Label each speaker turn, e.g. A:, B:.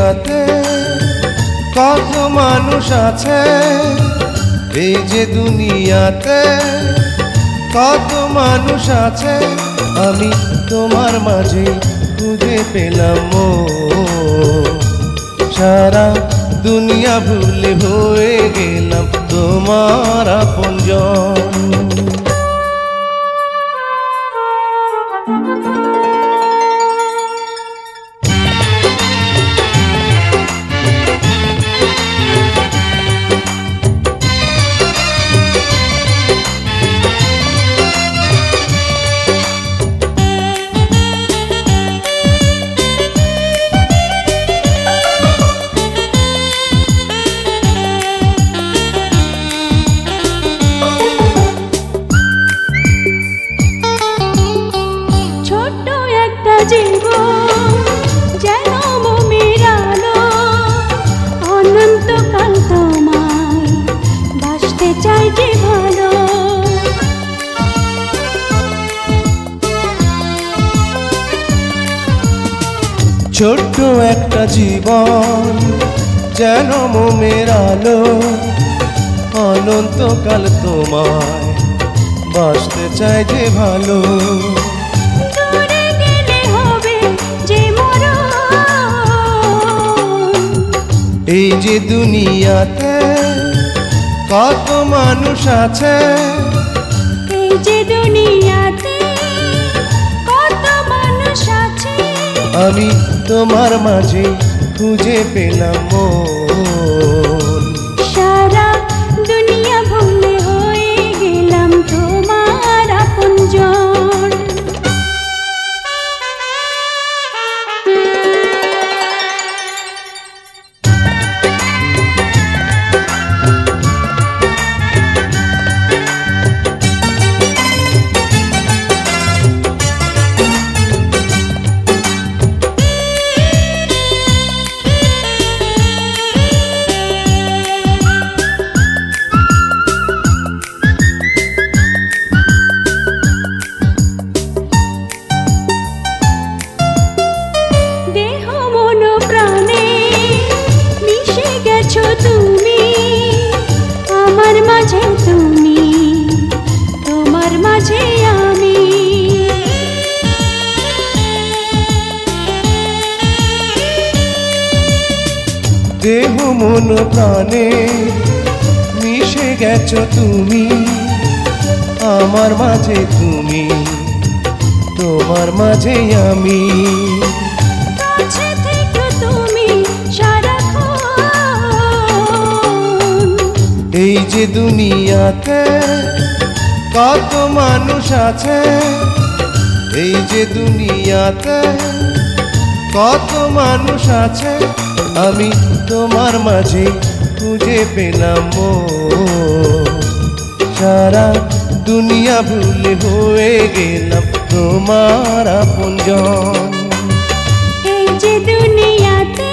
A: দুনিয়াতে কত মানুষ আছে, এই যে দুনিয়াতে কত মানুষ আছে, আমি তোমার মাঝে খুঁজে পেলাম মন। সারা দুনিয়া ভুলে হয়ে গেলাম তোমার আপনজন।
B: জীবন যেন মোমের আলো, অনন্তকাল তোমায় বাসতে চাই যে ভালো।
A: ছোট্ট একটা জীবন যেন মোমের আলো, অনন্তকাল তোমায় বাসতে চাই যে ভালো। এই যে দুনিয়াতে কত মানুষ আছে,
B: এই যে দুনিয়াতে কত মানুষ আছে,
A: আমি তোমার মাঝে খুঁজে পেলাম মন।
B: সারা দুনিয়া ভুলে হয়ে গেলাম তোমার আপনজন। তুমি আমার মাঝে, তুমি তোমার মাঝে আমি।
A: দেহ মন প্রাণে মিশে গেছো তুমি আমার মাঝে, তুমি তোমার মাঝে আমি। এই যে দুনিয়াতে কত মানুষ আছে, এই যে দুনিয়াতে কত মানুষ আছে, আমি তোমার মাঝে খুঁজে পেলাম মন। সারা দুনিয়া ভুলে হয়ে গেলাম তোমার আপনজন।
B: এই যে দুনিয়াতে